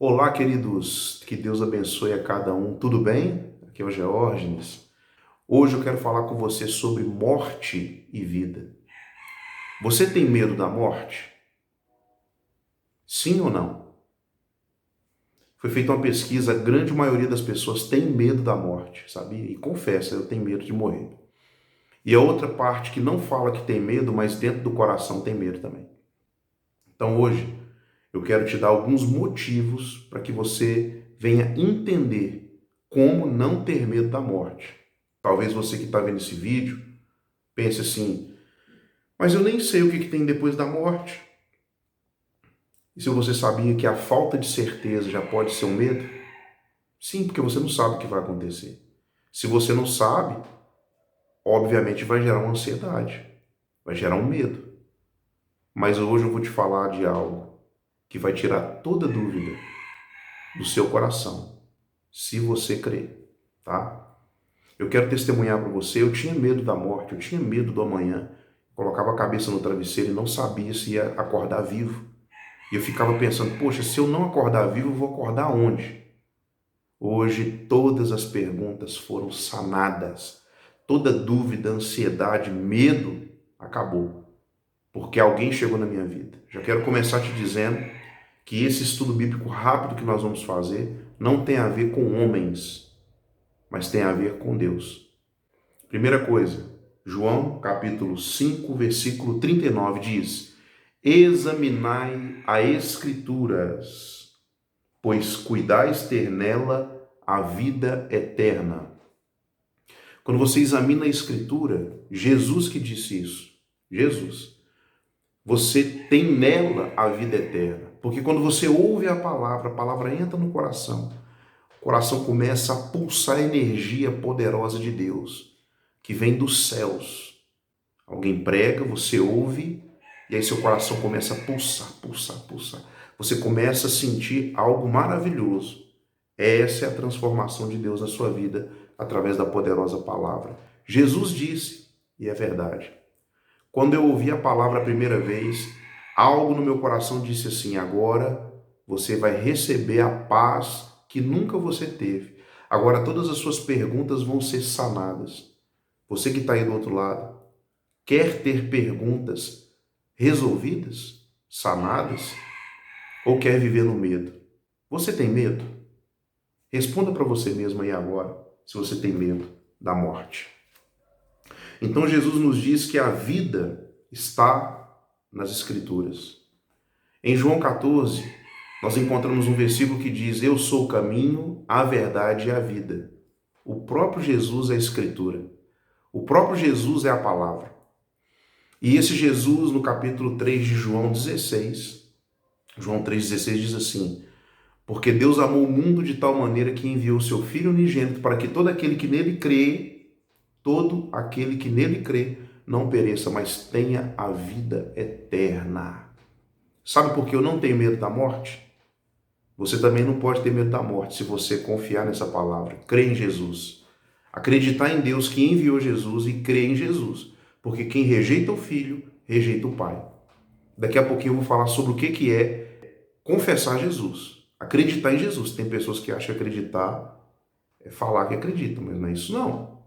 Olá, queridos, que Deus abençoe a cada um. Tudo bem? Aqui é o Geórgenes. Hoje eu quero falar com você sobre morte e vida. Você tem medo da morte? Sim ou não? Foi feita uma pesquisa, a grande maioria das pessoas tem medo da morte, sabia? E confessa, eu tenho medo de morrer. E a outra parte que não fala que tem medo, mas dentro do coração tem medo também. Então hoje eu quero te dar alguns motivos para que você venha entender como não ter medo da morte. Talvez você que está vendo esse vídeo pense assim, mas eu nem sei o que tem depois da morte. E se você sabia que a falta de certeza já pode ser um medo? Sim, porque você não sabe o que vai acontecer. Se você não sabe, obviamente vai gerar uma ansiedade, vai gerar um medo. Mas hoje eu vou te falar de algo que vai tirar toda dúvida do seu coração, se você crer, tá? Eu quero testemunhar para você, eu tinha medo da morte, eu tinha medo do amanhã, colocava a cabeça no travesseiro e não sabia se ia acordar vivo. E eu ficava pensando, poxa, se eu não acordar vivo, eu vou acordar onde? Hoje todas as perguntas foram sanadas. Toda dúvida, ansiedade, medo acabou. Porque alguém chegou na minha vida. Já quero começar te dizendo que esse estudo bíblico rápido que nós vamos fazer não tem a ver com homens, mas tem a ver com Deus. Primeira coisa, João capítulo 5, versículo 39 diz: Examinai as Escrituras, pois cuidais ter nela a vida eterna. Quando você examina a Escritura, Jesus que disse isso, Jesus, você tem nela a vida eterna. Porque quando você ouve a palavra entra no coração, o coração começa a pulsar a energia poderosa de Deus, que vem dos céus. Alguém prega, você ouve, e aí seu coração começa a pulsar, pulsar, pulsar. Você começa a sentir algo maravilhoso. Essa é a transformação de Deus na sua vida através da poderosa palavra. Jesus disse, e é verdade, quando eu ouvi a palavra a primeira vez, algo no meu coração disse assim: agora você vai receber a paz que nunca você teve. Agora todas as suas perguntas vão ser sanadas. Você que está aí do outro lado, quer ter perguntas resolvidas, sanadas, ou quer viver no medo? Você tem medo? Responda para você mesmo aí agora, se você tem medo da morte. Então Jesus nos diz que a vida está nas Escrituras. Em João 14, nós encontramos um versículo que diz: Eu sou o caminho, a verdade e a vida. O próprio Jesus é a Escritura. O próprio Jesus é a palavra. E esse Jesus, no capítulo 3 de João 16, João 3,16 diz assim: Porque Deus amou o mundo de tal maneira que enviou o seu Filho unigênito para que todo aquele que nele crê, não pereça, mas tenha a vida eterna. Sabe por que eu não tenho medo da morte? Você também não pode ter medo da morte se você confiar nessa palavra, crer em Jesus. Acreditar em Deus que enviou Jesus e crer em Jesus. Porque quem rejeita o Filho, rejeita o Pai. Daqui a pouquinho eu vou falar sobre o que é confessar Jesus. Acreditar em Jesus. Tem pessoas que acham que acreditar é falar que acreditam, mas não é isso não.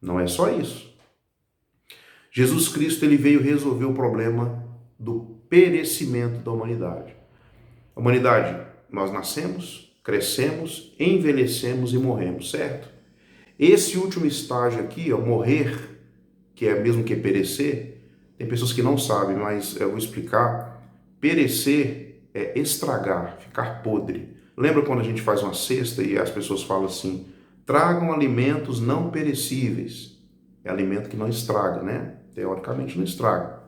Não é só isso. Jesus Cristo ele veio resolver o problema do perecimento da humanidade. A humanidade, nós nascemos, crescemos, envelhecemos e morremos, certo? Esse último estágio aqui, ó, morrer, que é mesmo que perecer, tem pessoas que não sabem, mas eu vou explicar. Perecer é estragar, ficar podre. Lembra quando a gente faz uma cesta e as pessoas falam assim: tragam alimentos não perecíveis. É alimento que não estraga, né? Teoricamente não estraga.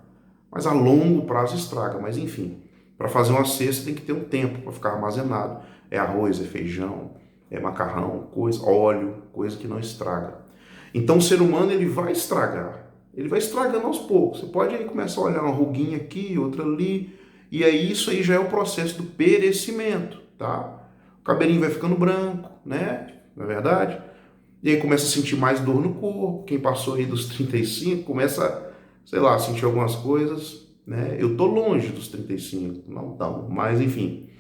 Mas a longo prazo estraga. Mas enfim, para fazer uma cesta tem que ter um tempo para ficar armazenado. É arroz, é feijão, é macarrão, óleo, coisa que não estraga. Então o ser humano ele vai estragar. Ele vai estragando aos poucos. Você pode aí começar a olhar uma ruguinha aqui, outra ali, e aí isso aí já é o processo do perecimento, tá? O cabelinho vai ficando branco, né? Não é verdade? E aí começa a sentir mais dor no corpo. Quem passou aí dos 35 começa, sei lá, a sentir algumas coisas, né? Eu tô longe dos 35, não tão, mas enfim.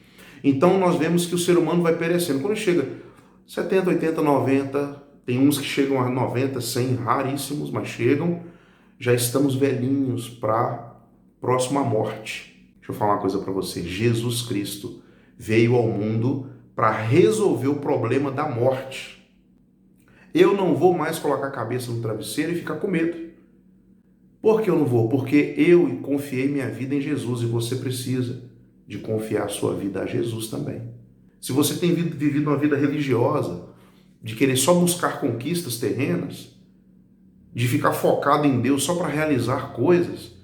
Então nós vemos que o ser humano vai perecendo. Quando chega 70, 80, 90, tem uns que chegam a 90, 100, raríssimos, mas chegam, já estamos velhinhos para próximo à morte. Deixa eu falar uma coisa para você. Jesus Cristo veio ao mundo para resolver o problema da morte. Eu não vou mais colocar a cabeça no travesseiro e ficar com medo. Por que eu não vou? Porque eu confiei minha vida em Jesus e você precisa de confiar a sua vida a Jesus também. Se você tem vivido uma vida religiosa, de querer só buscar conquistas terrenas, de ficar focado em Deus só para realizar coisas,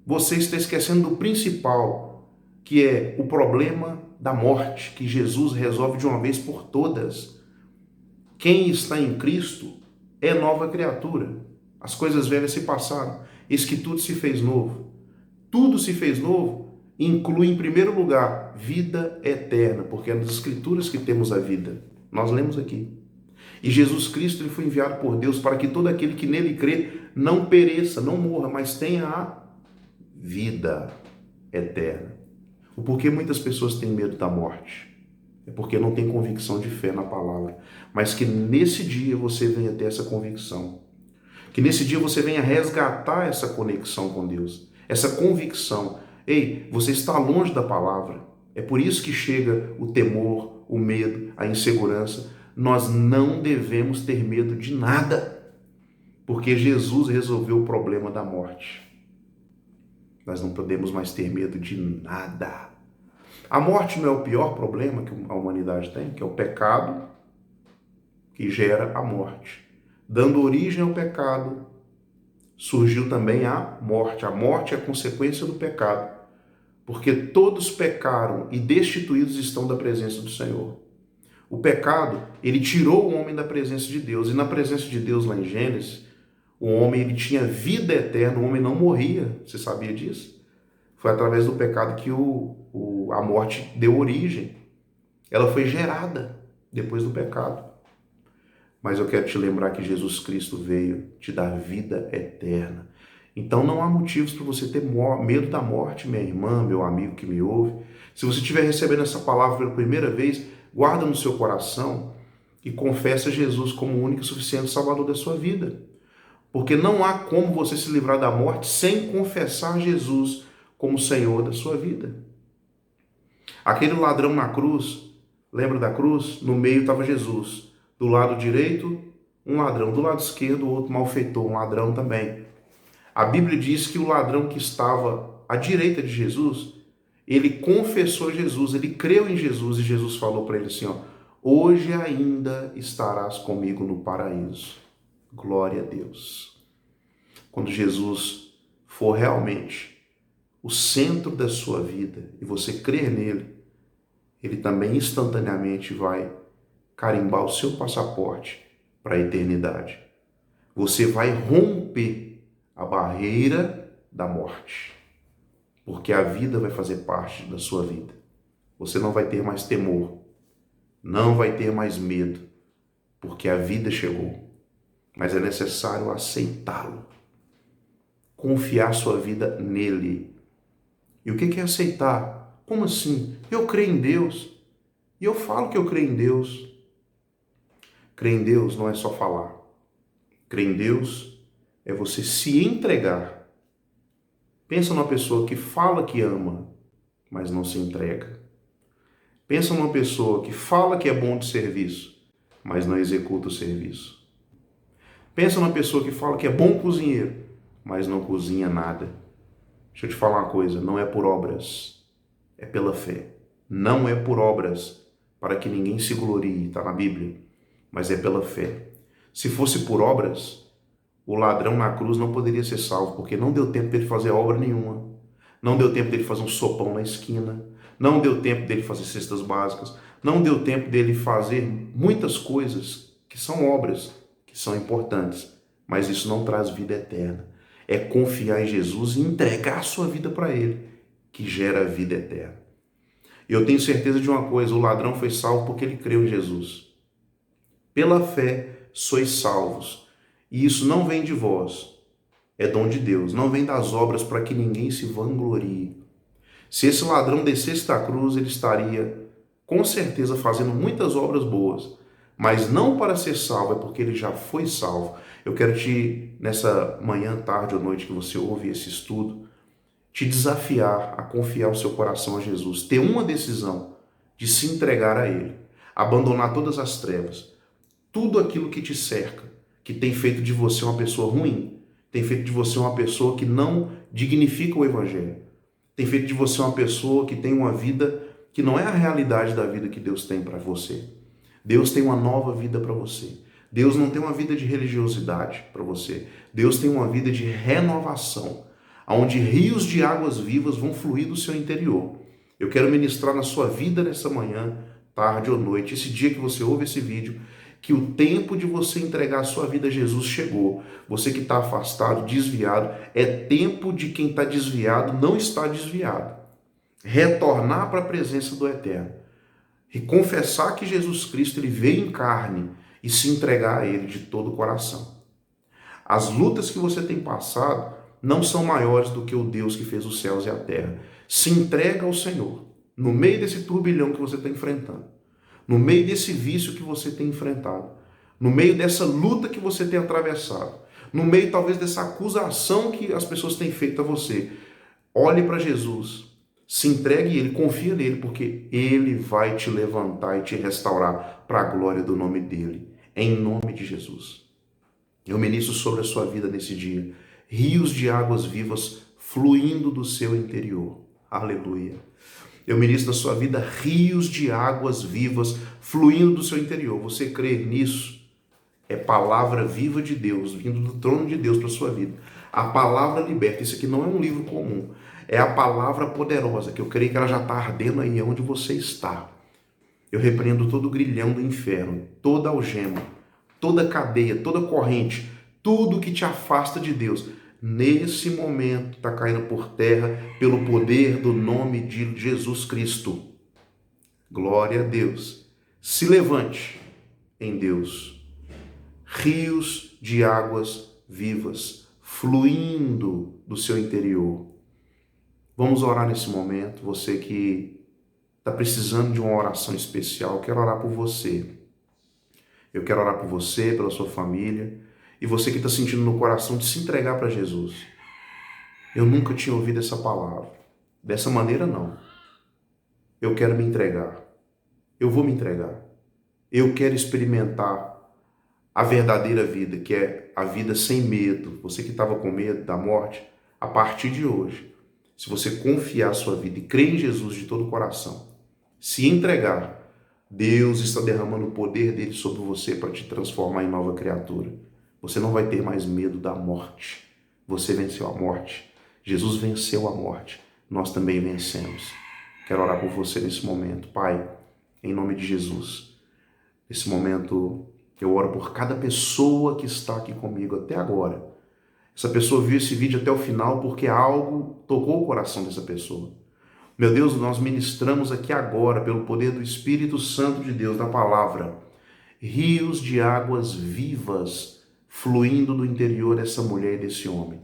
você está esquecendo do principal, que é o problema da morte, que Jesus resolve de uma vez por todas. Quem está em Cristo é nova criatura. As coisas velhas se passaram, eis que tudo se fez novo. Tudo se fez novo inclui, em primeiro lugar, vida eterna, porque é nas Escrituras que temos a vida. Nós lemos aqui. E Jesus Cristo ele foi enviado por Deus para que todo aquele que nele crê não pereça, não morra, mas tenha a vida eterna. O porquê muitas pessoas têm medo da morte? É porque não tem convicção de fé na palavra. Mas que nesse dia você venha ter essa convicção. Que nesse dia você venha resgatar essa conexão com Deus. Essa convicção. Ei, você está longe da palavra. É por isso que chega o temor, o medo, a insegurança. Nós não devemos ter medo de nada. Porque Jesus resolveu o problema da morte. Nós não podemos mais ter medo de nada. A morte não é o pior problema que a humanidade tem, que é o pecado que gera a morte. Dando origem ao pecado, surgiu também a morte. A morte é a consequência do pecado, porque todos pecaram e destituídos estão da presença do Senhor. O pecado, ele tirou o homem da presença de Deus, e na presença de Deus lá em Gênesis, o homem ele tinha vida eterna, o homem não morria. Você sabia disso? Foi através do pecado que a morte deu origem. Ela foi gerada depois do pecado. Mas eu quero te lembrar que Jesus Cristo veio te dar vida eterna. Então não há motivos para você ter medo da morte, minha irmã, meu amigo que me ouve. Se você estiver recebendo essa palavra pela primeira vez, guarda no seu coração e confessa Jesus como o único e suficiente Salvador da sua vida. Porque não há como você se livrar da morte sem confessar Jesus como Senhor da sua vida. Aquele ladrão na cruz, lembra da cruz? No meio estava Jesus. Do lado direito, um ladrão. Do lado esquerdo, outro malfeitor, um ladrão também. A Bíblia diz que o ladrão que estava à direita de Jesus, ele confessou Jesus, ele creu em Jesus e Jesus falou para ele assim, ó, hoje ainda estarás comigo no paraíso. Glória a Deus. Quando Jesus for realmente o centro da sua vida e você crer nele, ele também instantaneamente vai carimbar o seu passaporte para a eternidade. Você vai romper a barreira da morte, porque a vida vai fazer parte da sua vida. Você não vai ter mais temor, não vai ter mais medo, porque a vida chegou. Mas é necessário aceitá-lo, confiar sua vida nele. E o que é aceitar? Como assim? Eu creio em Deus. E eu falo que eu creio em Deus. Crer em Deus não é só falar. Crer em Deus é você se entregar. Pensa numa pessoa que fala que ama, mas não se entrega. Pensa numa pessoa que fala que é bom de serviço, mas não executa o serviço. Pensa numa pessoa que fala que é bom cozinheiro, mas não cozinha nada. Deixa eu te falar uma coisa, não é por obras, é pela fé. Não é por obras, para que ninguém se glorie, está na Bíblia, mas é pela fé. Se fosse por obras, o ladrão na cruz não poderia ser salvo, porque não deu tempo dele fazer obra nenhuma. Não deu tempo dele fazer um sopão na esquina, não deu tempo dele fazer cestas básicas, não deu tempo dele fazer muitas coisas que são obras, que são importantes, mas isso não traz vida eterna. É confiar em Jesus e entregar a sua vida para Ele, que gera a vida eterna. E eu tenho certeza de uma coisa, o ladrão foi salvo porque ele creu em Jesus. Pela fé sois salvos, e isso não vem de vós, é dom de Deus, não vem das obras para que ninguém se vanglorie. Se esse ladrão descesse da cruz, ele estaria com certeza fazendo muitas obras boas, mas não para ser salvo, é porque ele já foi salvo. Eu quero nessa manhã, tarde ou noite que você ouve esse estudo, te desafiar a confiar o seu coração a Jesus, ter uma decisão de se entregar a Ele, abandonar todas as trevas, tudo aquilo que te cerca, que tem feito de você uma pessoa ruim, tem feito de você uma pessoa que não dignifica o Evangelho, tem feito de você uma pessoa que tem uma vida que não é a realidade da vida que Deus tem para você. Deus tem uma nova vida para você. Deus não tem uma vida de religiosidade para você. Deus tem uma vida de renovação, onde rios de águas vivas vão fluir do seu interior. Eu quero ministrar na sua vida nessa manhã, tarde ou noite, esse dia que você ouve esse vídeo, que o tempo de você entregar a sua vida a Jesus chegou. Você que está afastado, desviado, é tempo de quem está desviado não está desviado. Retornar para a presença do Eterno. E confessar que Jesus Cristo ele veio em carne e se entregar a Ele de todo o coração. As lutas que você tem passado não são maiores do que o Deus que fez os céus e a terra. Se entrega ao Senhor, no meio desse turbilhão que você está enfrentando, no meio desse vício que você tem enfrentado, no meio dessa luta que você tem atravessado, no meio talvez dessa acusação que as pessoas têm feito a você. Olhe para Jesus, se entregue a Ele, confia nele, porque Ele vai te levantar e te restaurar para a glória do nome dEle, em nome de Jesus. Eu ministro sobre a sua vida nesse dia, rios de águas vivas fluindo do seu interior. Aleluia. Eu ministro na sua vida rios de águas vivas fluindo do seu interior. Você crê nisso? É palavra viva de Deus, vindo do trono de Deus para a sua vida. A palavra liberta. Isso aqui não é um livro comum. É a palavra poderosa, que eu creio que ela já está ardendo aí onde você está. Eu repreendo todo o grilhão do inferno, toda algema, toda cadeia, toda corrente, tudo que te afasta de Deus. Nesse momento está caindo por terra pelo poder do nome de Jesus Cristo. Glória a Deus. Se levante em Deus. Rios de águas vivas fluindo do seu interior. Vamos orar nesse momento. Você que está precisando de uma oração especial, eu quero orar por você. Eu quero orar por você, pela sua família, e você que está sentindo no coração de se entregar para Jesus. Eu nunca tinha ouvido essa palavra. Dessa maneira, não. Eu quero me entregar. Eu vou me entregar. Eu quero experimentar a verdadeira vida, que é a vida sem medo. Você que estava com medo da morte, a partir de hoje, se você confiar a sua vida e crer em Jesus de todo o coração, se entregar, Deus está derramando o poder dele sobre você para te transformar em nova criatura. Você não vai ter mais medo da morte. Você venceu a morte. Jesus venceu a morte. Nós também vencemos. Quero orar por você nesse momento. Pai, em nome de Jesus, nesse momento eu oro por cada pessoa que está aqui comigo até agora. Essa pessoa viu esse vídeo até o final porque algo tocou o coração dessa pessoa. Meu Deus, nós ministramos aqui agora, pelo poder do Espírito Santo de Deus, da palavra, rios de águas vivas fluindo do interior dessa mulher e desse homem.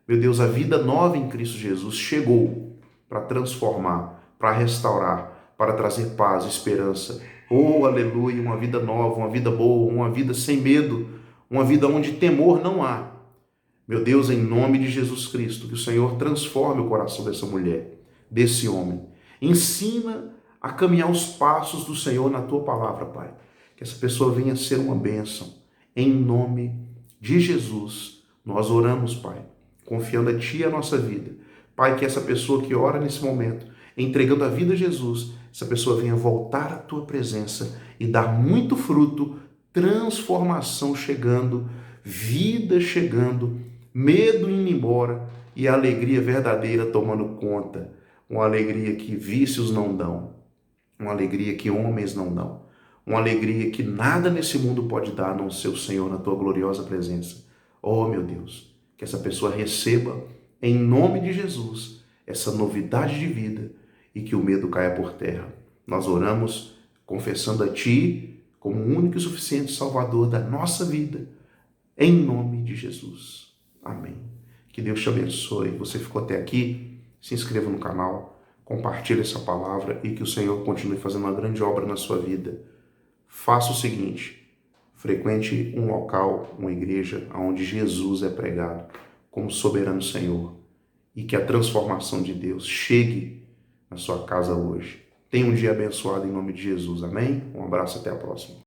Meu Deus, a vida nova em Cristo Jesus chegou para transformar, para restaurar, para trazer paz, esperança. Oh, aleluia, uma vida nova, uma vida boa, uma vida sem medo, uma vida onde temor não há. Meu Deus, em nome de Jesus Cristo, que o Senhor transforme o coração dessa mulher, desse homem. Ensina a caminhar os passos do Senhor na tua palavra, Pai. Que essa pessoa venha ser uma bênção. Em nome de Jesus, nós oramos, Pai, confiando a Ti e a nossa vida. Pai, que essa pessoa que ora nesse momento, entregando a vida a Jesus, essa pessoa venha voltar à Tua presença e dar muito fruto, transformação chegando, vida chegando, medo indo embora e a alegria verdadeira tomando conta. Uma alegria que vícios não dão, uma alegria que homens não dão, uma alegria que nada nesse mundo pode dar a não ser o Senhor na tua gloriosa presença. Oh, meu Deus, que essa pessoa receba, em nome de Jesus, essa novidade de vida e que o medo caia por terra. Nós oramos confessando a Ti como o único e suficiente Salvador da nossa vida, em nome de Jesus. Amém. Que Deus te abençoe. Você ficou até aqui, se inscreva no canal, Compartilhe essa palavra e que o Senhor continue fazendo uma grande obra na sua vida. Faça o seguinte: frequente um local, uma igreja, onde Jesus é pregado como soberano Senhor e que a transformação de Deus chegue na sua casa hoje. Tenha um dia abençoado em nome de Jesus. Amém? Um abraço, até a próxima.